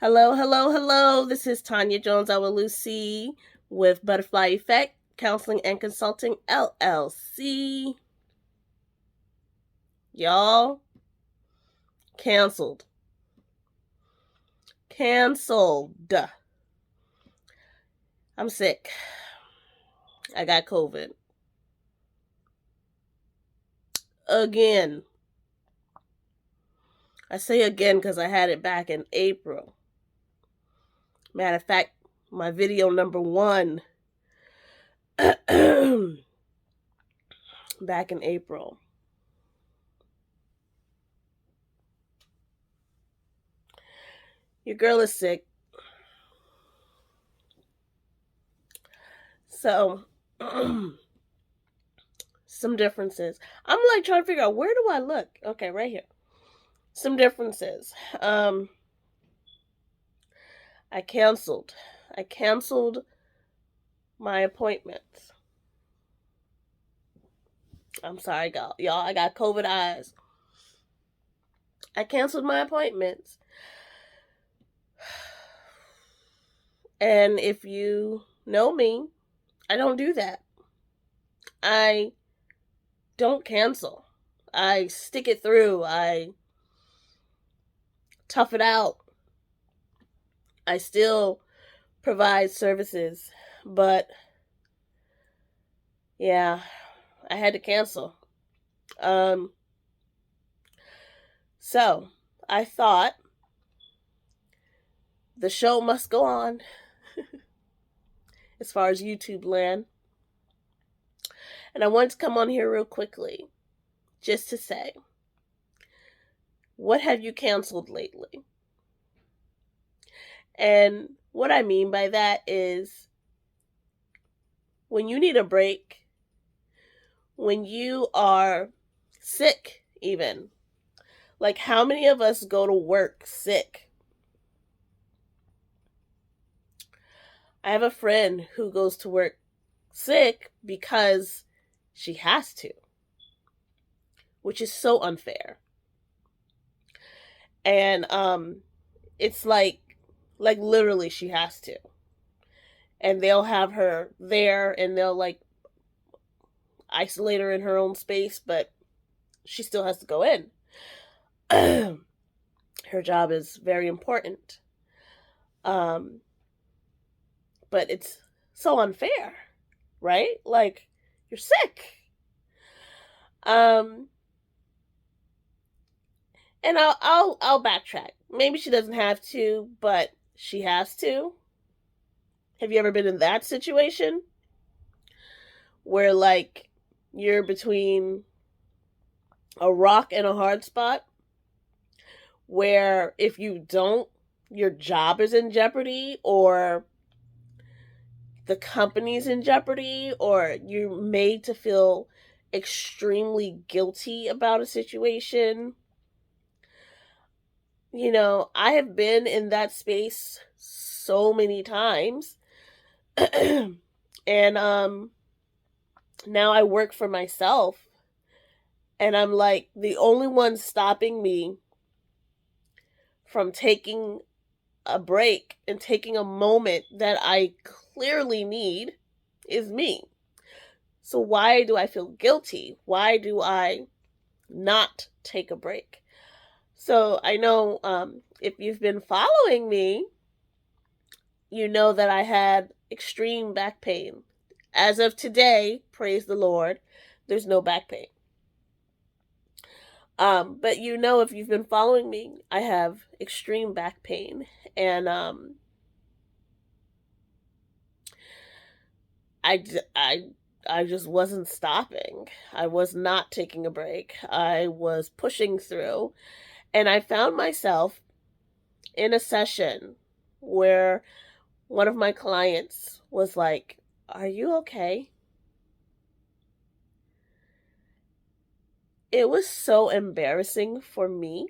Hello, hello, hello. This is Tanya Jones Lucy with Butterfly Effect Counseling and Consulting LLC. Y'all, canceled. Canceled. I'm sick. I got COVID. Again. I say again because I had it back in April. Matter of fact, my video number 1 back in April. Your girl is sick. So, some differences. I'm like trying to figure out, where do I look? Okay, right here. Some differences. I canceled. I canceled my appointments. I'm sorry, y'all. I got COVID eyes. I canceled my appointments. And if you know me, I don't do that. I don't cancel. I stick it through. I tough it out. I still provide services. But yeah, I had to cancel. So I thought the show must go on as far as YouTube land. And I wanted to come on here real quickly just to say, what have you canceled lately? And what I mean by that is, when you need a break, when you are sick, even. Like, how many of us go to work sick? I have a friend who goes to work sick because she has to, which is so unfair. And it's like literally she has to. And they'll have her there and they'll like isolate her in her own space, but she still has to go in. Her job is very important. Um, but it's so unfair, right? Like, you're sick. Um, and I'll backtrack. Maybe she doesn't have to, but she has to. Have you ever been in that situation where like you're between a rock and a hard spot, where if you don't, your job is in jeopardy, or the company's in jeopardy, or you're made to feel extremely guilty about a situation? You know, I have been in that space so many times. And now I work for myself, and I'm like, the only one stopping me from taking a break and taking a moment that I clearly need is me. So why do I feel guilty? Why do I not take a break? So I know, if you've been following me, you know that I had extreme back pain. As of today, praise the Lord, there's no back pain. But you know, if you've been following me, I have extreme back pain, and I, I, I just wasn't stopping. I was not taking a break. I was pushing through, and I found myself in a session where one of my clients was like, "Are you okay?" It was so embarrassing for me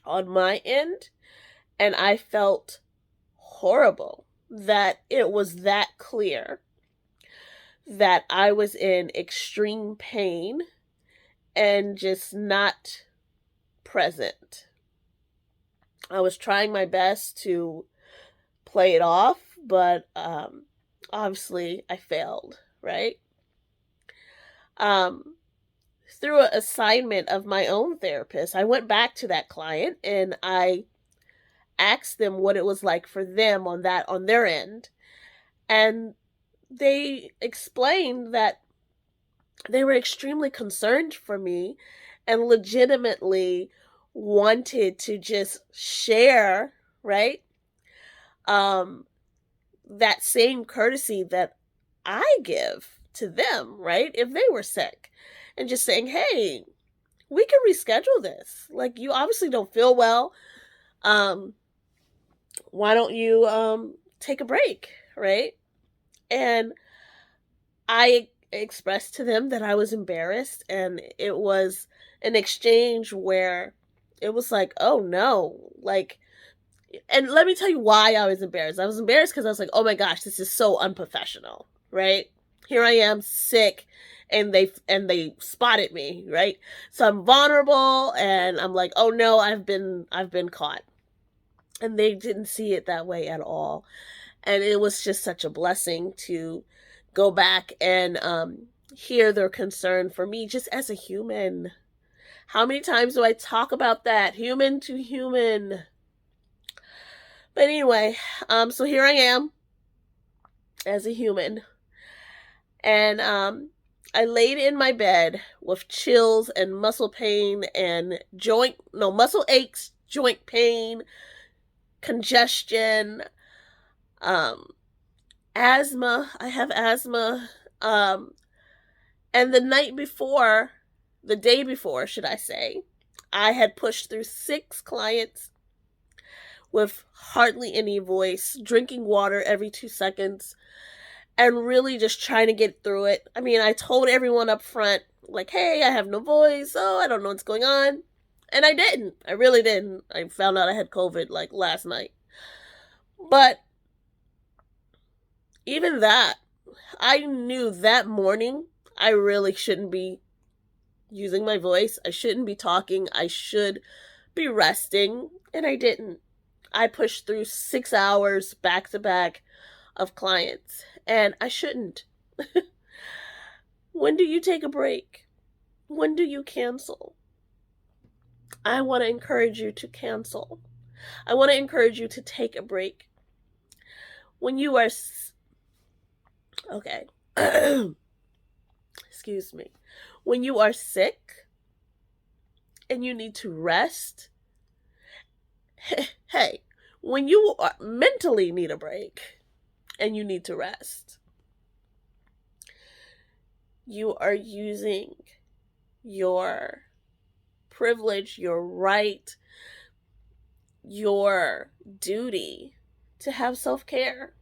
on my end, and I felt horrible that it was that clear that I was in extreme pain and just not present. I was trying my best to play it off, but obviously I failed, right? Um, through an assignment of my own therapist, I went back to that client and I asked them what it was like for them on their end. And they explained that they were extremely concerned for me and legitimately wanted to just share, right? Um that same courtesy that I give to them, right? If they were sick and just saying, "Hey, we can reschedule this. Like you obviously don't feel well. Um why don't you take a break, right?" And I expressed to them that I was embarrassed, and it was an exchange where it was like, "Oh no." Like, and let me tell you why I was embarrassed. I was embarrassed because I was like, "Oh my gosh, this is so unprofessional." Right? Here I am sick, and they spotted me, right? So I'm vulnerable and I'm like, "Oh no, I've been caught." And they didn't see it that way at all. And it was just such a blessing to go back and hear their concern for me just as a human. How many times do I talk about that? Human to human. But anyway, so here I am as a human. And I laid in my bed with chills and muscle pain and muscle aches, joint pain, congestion, um, asthma. I have asthma. Um, and the day before, should I say, I had pushed through 6 clients with hardly any voice, drinking water every 2 seconds, and really just trying to get through it. I mean, I told everyone up front, like, "Hey, I have no voice. Oh, I don't know what's going on." And I didn't. I really didn't. I found out I had COVID like last night. But even that, I knew that morning I really shouldn't be using my voice. I shouldn't be talking. I should be resting. And I didn't. I pushed through 6 hours back to back of clients. And I shouldn't. When do you take a break? When do you cancel? I want to encourage you to cancel. I want to encourage you to take a break. When you are. Okay. Excuse me. When you are sick and you need to rest, hey, when you mentally need a break and you need to rest, you are using your privilege, your right, your duty to have self-care.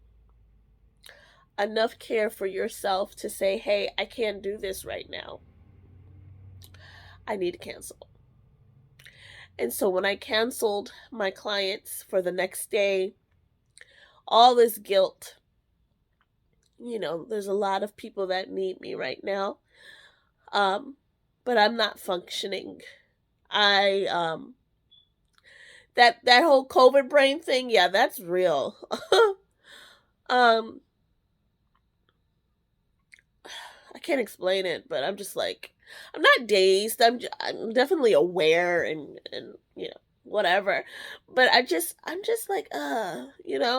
Enough care for yourself to say, "Hey, I can't do this right now. I need to cancel." And so when I canceled my clients for the next day, all this guilt, there's a lot of people that need me right now. But I'm not functioning. I that whole COVID brain thing, yeah, that's real. um I can't explain it, but I'm just like, I'm not dazed. I'm definitely aware and whatever. But I'm just like like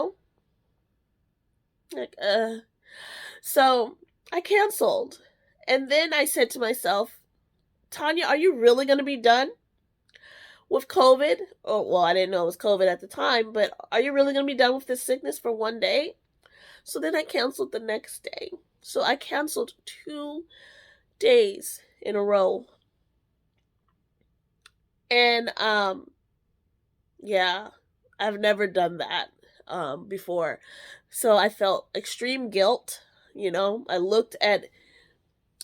so I canceled. And then I said to myself, "Tanya, are you really going to be done with COVID?" Oh, well, I didn't know it was COVID at the time, but are you really going to be done with this sickness for one day? So then I canceled the next day. So I canceled 2 days in a row. And yeah, I've never done that before. So I felt extreme guilt. I looked at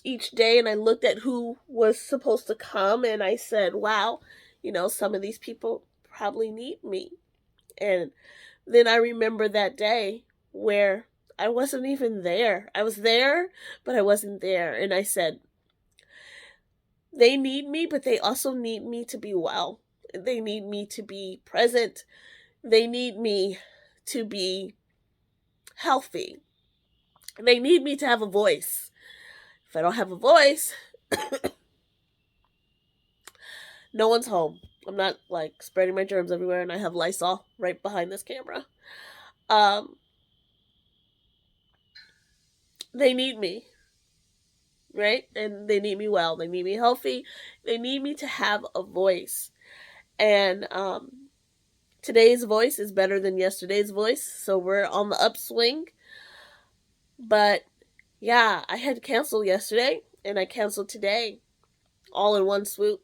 each day and I looked at who was supposed to come and I said, "Wow, some of these people probably need me." And then I remember that day where I wasn't even there. I was there, but I wasn't there. And I said, "They need me, but they also need me to be well." They need me to be present. They need me to be healthy. They need me to have a voice. If I don't have a voice, no one's home. I'm not like spreading my germs everywhere, and I have Lysol right behind this camera. They need me, right? And they need me well. They need me healthy. They need me to have a voice. And today's voice is better than yesterday's voice, so we're on the upswing. But yeah, I had to cancel yesterday, and I canceled today, all in one swoop.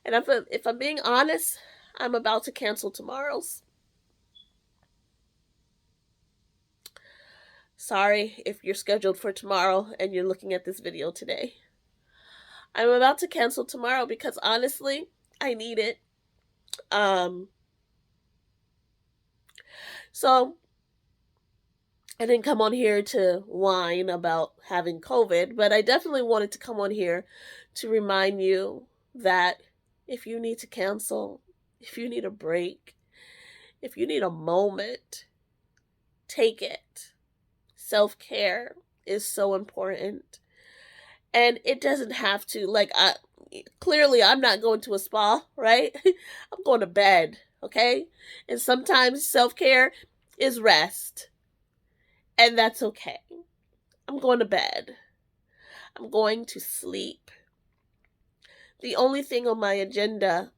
And if I'm being honest, I'm about to cancel tomorrow's. Sorry if you're scheduled for tomorrow and you're looking at this video today. I'm about to cancel tomorrow because honestly, I need it. So I didn't come on here to whine about having COVID, but I definitely wanted to come on here to remind you that if you need to cancel, if you need a break, if you need a moment, take it. Self-care is so important. And it doesn't have to, like, clearly I'm not going to a spa, right? I'm going to bed, okay? And sometimes self-care is rest. And that's okay. I'm going to bed. I'm going to sleep. The only thing on my agenda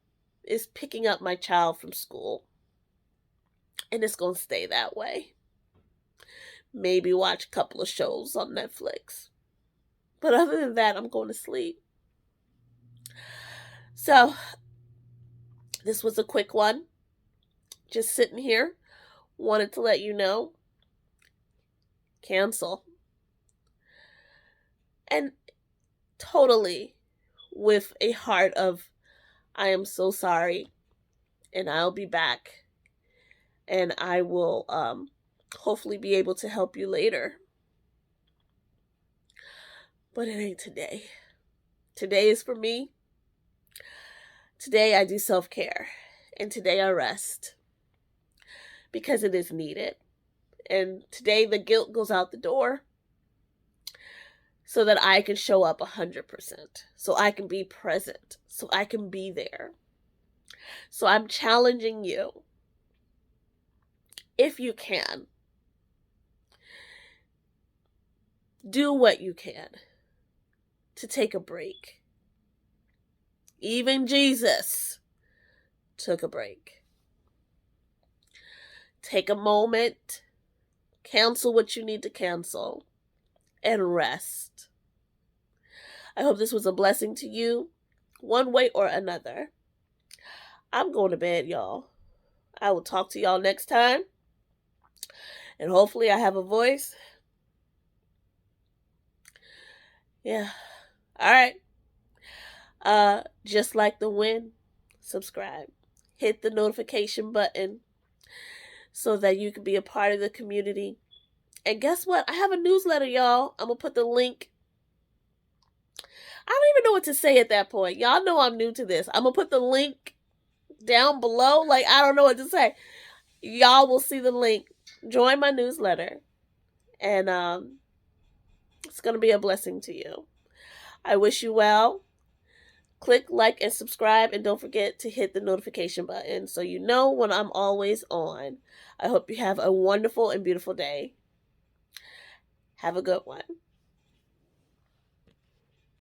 is picking up my child from school. And it's going to stay that way. Maybe watch a couple of shows on Netflix. But other than that, I'm going to sleep. So, this was a quick one. Just sitting here. Wanted to let you know. Cancel. And totally with a heart of, I am so sorry. And I'll be back. And I will hopefully be able to help you later. But it ain't today. Today is for me. Today I do self-care. And today I rest. Because it is needed. And today the guilt goes out the door. So that I can show up 100%. So I can be present. So I can be there. So I'm challenging you. If you can. Do what you can. To take a break. Even Jesus took a break. Take a moment. Cancel what you need to cancel. And rest. I hope this was a blessing to you, one way or another. I'm going to bed, y'all. I will talk to y'all next time. And hopefully I have a voice. Yeah. All right. Just like the wind, subscribe. Hit the notification button so that you can be a part of the community. And guess what? I have a newsletter, y'all. I'm going to put the link. I don't even know what to say at that point. Y'all know I'm new to this. I'm going to put the link down below. Like, I don't know what to say. Y'all will see the link. Join my newsletter. And it's going to be a blessing to you. I wish you well. Click like and subscribe. And don't forget to hit the notification button so you know when I'm always on. I hope you have a wonderful and beautiful day. Have a good one.